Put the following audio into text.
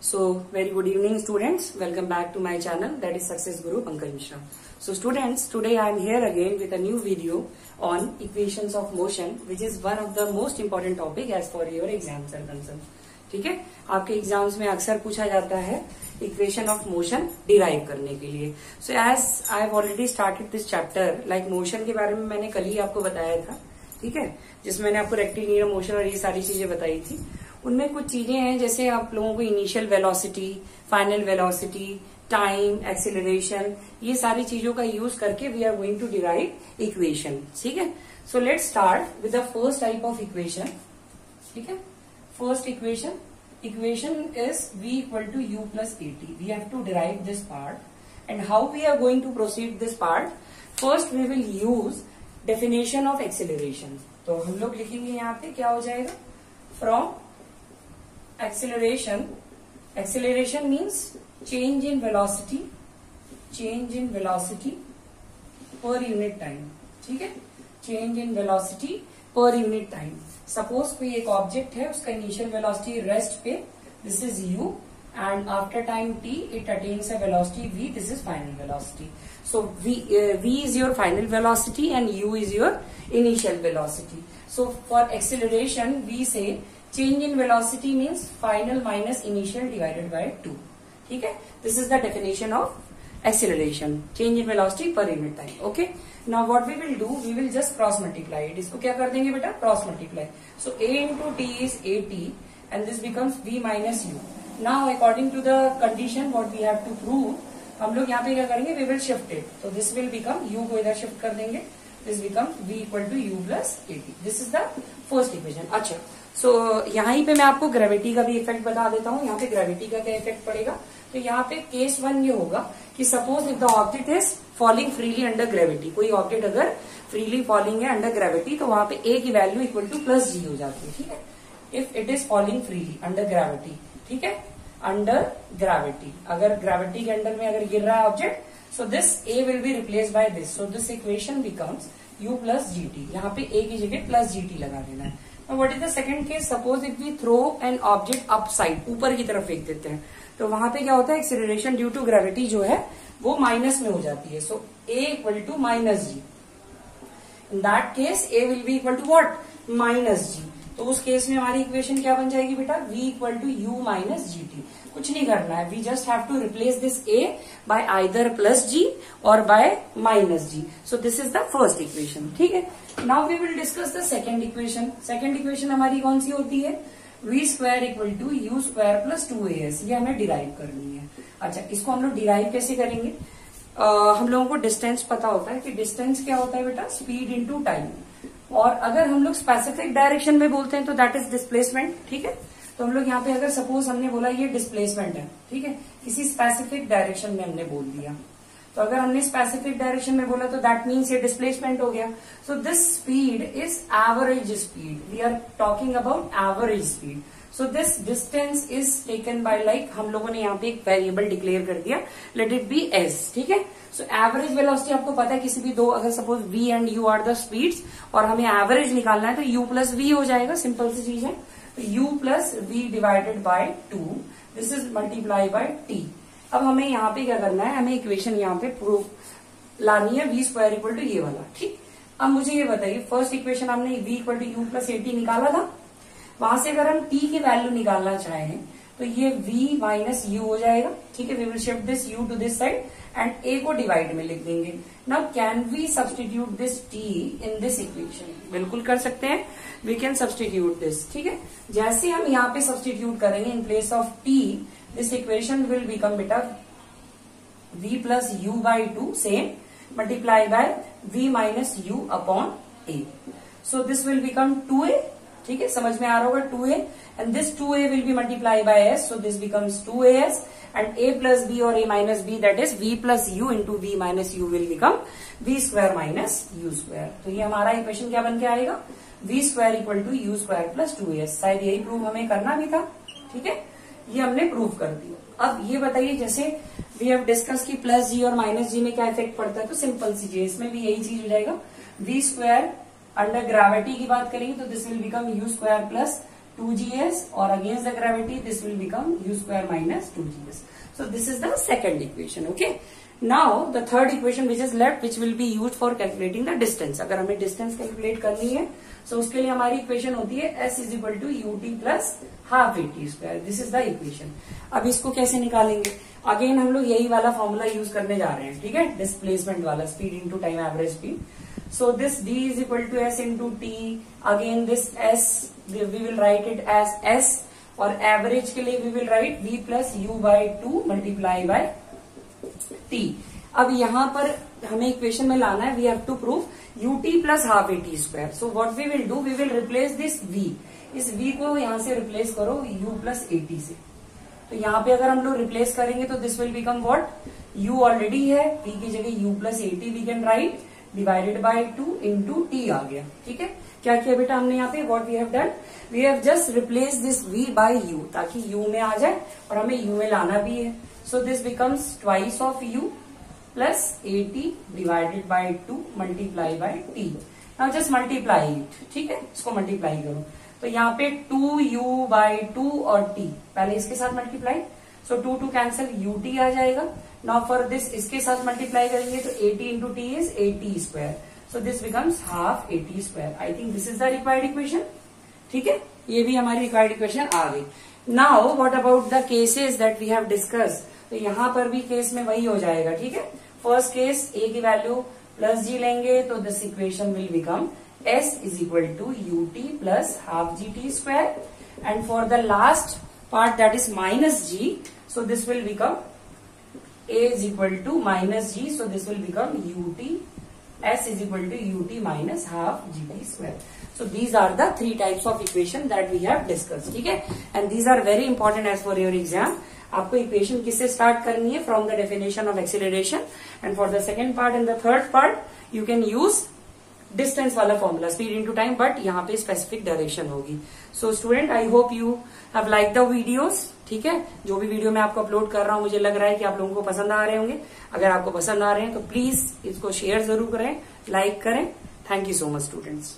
So, very good evening students. Welcome back to my channel, that is Success Guru Pankaj Mishra. So students, today I am here again with a new video on equations of motion, which is one of the most important topic as for your exams are concerned. ठीक है, आपके exams में अक्सर पूछा जाता है equation of motion derive करने के लिए. So as I have already started this chapter, like motion के बारे में मैंने कल ही आपको बताया था, ठीक है, जिसमें मैंने आपको रेक्टिलिनियर मोशन और ये सारी चीजें बताई थी. उनमें कुछ चीजें हैं जैसे आप लोगों को initial velocity, final velocity, time, acceleration, ये सारी चीजों का यूज करके we are going to derive equation. ठीक है, so let's start with the first type of equation. ठीक है, first equation is v equal to u plus at. We have to derive this part, and how we are going to proceed this part? First we will use definition of acceleration. तो हम लोग लिखेंगे यहाँ पे क्या हो जाएगा, from acceleration means change in velocity per unit time. ठीक है, change in velocity per unit time. Suppose कोई एक ऑब्जेक्ट है, उसका इनिशियल वेलोसिटी रेस्ट पे, this is u, and after time t it attains a velocity v, this is final velocity. So v is your final velocity and u is your initial velocity. So for acceleration we say change in velocity means final minus initial divided by 2. ठीक है, this is the definition of acceleration, change in velocity per unit time. Okay, now what we will do, we will just cross multiply it. इसको क्या कर देंगे बेटा, cross multiply. So a into t is at and this becomes v minus u. Now according to the condition what we have to prove, हम लोग यहाँ पे क्या करेंगे, we will shift it. So this will become u को इधर shift कर देंगे, this becomes v equal to u plus at. This is the first equation. अच्छा, so यहाँ पे मैं आपको ग्रेविटी का भी इफेक्ट बता देता हूँ. यहाँ पे ग्रेविटी का क्या इफेक्ट पड़ेगा, तो यहाँ पे केस 1 ये होगा कि suppose if the object is falling freely under gravity, कोई ऑब्जेक्ट अगर फ्रीली फॉलिंग है अंडर ग्रेविटी, तो वहां पे ए की वैल्यू इक्वल टू प्लस जी हो जाती है. ठीक है, if it is falling freely under gravity. ठीक है, अंडर ग्रेविटी, अगर ग्रेविटी के अंडर में अगर गिर रहा है object, so this A will be replace by this. So this equation becomes u plus G T. यहाँ पे ए की जगह प्लस जी टी लगा देना है. What is the second case, suppose if we throw an object up side, ऊपर की तरफ फेंक देते हैं, तो वहां पे क्या होता है, एक्सीलरेशन ड्यू टू ग्रेविटी जो है वो माइनस में हो जाती है. So a equal to minus g. In that case a will be equal to what, minus g. तो उस केस में हमारी इक्वेशन क्या बन जाएगी बेटा, v equal to u minus g t. कुछ नहीं करना है, we just have to replace this a by either plus g और by minus g. So this is the first equation. ठीक है, now we will discuss the second equation. Second equation हमारी कौन सी होती है, v square equal to u square plus 2as. ये हमें डिराइव करनी है. अच्छा, इसको हम लोग डिराइव कैसे करेंगे, हम लोगों को डिस्टेंस पता होता है कि डिस्टेंस क्या होता है बेटा, स्पीड इनटू टाइम. और अगर हम लोग स्पेसिफिक डायरेक्शन में बोलते हैं तो दैट इज डिस्प्लेसमेंट. ठीक है, तो हम लोग यहाँ पे अगर सपोज हमने बोला ये डिस्प्लेसमेंट है, ठीक है, किसी स्पेसिफिक डायरेक्शन में हमने बोल दिया, तो अगर हमने स्पेसिफिक डायरेक्शन में बोला तो दैट मीन्स ये डिस्प्लेसमेंट हो गया. So this speed is average speed. We are talking about average speed. So this distance is taken by, like हम लोगों ने यहाँ पे एक वेरिएबल डिक्लेयर कर दिया, लेट इट बी एस. ठीक है, सो एवरेज वेलोसिटी आपको पता है, किसी भी दो, अगर suppose v and u are the speeds और हमें एवरेज निकालना है तो u प्लस v हो जाएगा. सिंपल सी चीज है, तो u plus v divided by 2, this is multiply by t. अब हमें यहाँ पे क्या करना है, हमें इक्वेशन यहाँ पे प्रूफ लानी है, v स्क्वायर इक्वल टू ये वाला. ठीक, अब मुझे ये बताइए, फर्स्ट इक्वेशन हमने v equal to u plus a t निकाला था, वहां से अगर हम t की वैल्यू निकालना चाहें तो ये v माइनस u हो जाएगा. ठीक है, we will shift this u to this side and a को डिवाइड में लिख देंगे. Now can we substitute this t in this equation, बिल्कुल कर सकते हैं, वी कैन सब्सटीट्यूट दिस. ठीक है, जैसे हम यहाँ पे सब्सटीट्यूट करेंगे in place of t, this equation will become beta v plus u by 2 same multiply by v minus u upon a. So this will become 2a. ठीक है, समझ में आ रहा होगा, 2a, and this 2a will be multiplied by s, so this becomes 2as, and a plus b or a minus b, that is v plus u into v minus u will become v square minus u square. तो ये हमारा equation क्या बन के आएगा, v square equal to u square plus 2as. शायद यही prove हमें करना भी था. ठीक है, ये हमने प्रूव कर दिया. अब ये बताइए, जैसे वी हैव डिस्कस की प्लस जी और माइनस जी में क्या इफेक्ट पड़ता है, तो सिंपल सी चीज, इसमें भी यही चीज हो जाएगा. v स्क्वायर अंडर ग्रेविटी की बात करेंगे तो this will become you square plus 2gs, or against the gravity this will become u square minus 2gs. So this is the second equation. Okay. Now the third equation which is left, which will be used for calculating the distance. अगर हमें distance calculate करनी है, so उसके लिए हमारी equation होती है s is equal to ut plus half at square. This is the equation. अब इसको कैसे निकालेंगे? अगेन हम लोग यही वाला फॉर्मूला यूज करने जा रहे हैं, ठीक है, डिस्प्लेसमेंट वाला, speed into time average speed. So this d is equal to s into t. Again this s we will write it as s, और एवरेज के लिए we will write v plus u by 2 multiply by t. अब यहाँ पर हमें equation में लाना है, we have to prove ut plus half at square. So what we will do, we will replace this v. इस v को यहाँ से रिप्लेस करो u plus at से. तो यहाँ पे अगर हम लोग रिप्लेस करेंगे तो this will become what, u already है, v की जगह u plus at we can write divided by 2 into t आ गया. ठीक है, क्या किया बेटा हमने यहाँ पे, what we have done, we have just replace this v by u, ताकि u में आ जाए और हमें u में लाना भी है. सो this becomes twice of u plus at divided by 2 multiply by t. Now just multiply it. ठीक है, इसको मल्टीप्लाई करो तो यहाँ पे 2u बाय 2 और t, पहले इसके साथ मल्टीप्लाई, सो 2 कैंसिल, ut आ जाएगा. नाउ फॉर दिस इसके साथ मल्टीप्लाई करेंगे तो 80 into t is 80 square. So this becomes half 80 square. I think this is the required equation. ठीक है, ये भी हमारी रिक्वायर्ड इक्वेशन आ गई. Now what about the cases that we have discuss. तो यहाँ पर भी केस में वही हो जाएगा. ठीक है, फर्स्ट केस a की वैल्यू प्लस g लेंगे तो this equation will become s is equal to ut plus half gt square, and for the last part that is minus g, so this will become a is equal to minus g, so this will become ut, s is equal to ut minus half gt square. So these are the three types of equation that we have discussed. ठीक है, and these are very important as for your exam. आपको equation किससे start करनी है, from the definition of acceleration, and for the second part and the third part you can use distance वाला formula, speed into time, but यहाँ पे specific direction होगी. So student, I hope you have like the videos. ठीक है, जो भी video मैं आपको अपलोड कर रहा हूँ मुझे लग रहा है कि आप लोगों को पसंद आ रहे होंगे. अगर आपको पसंद आ रहे हैं तो प्लीज इसको शेयर जरूर करें, लाइक करें. Thank you so much students.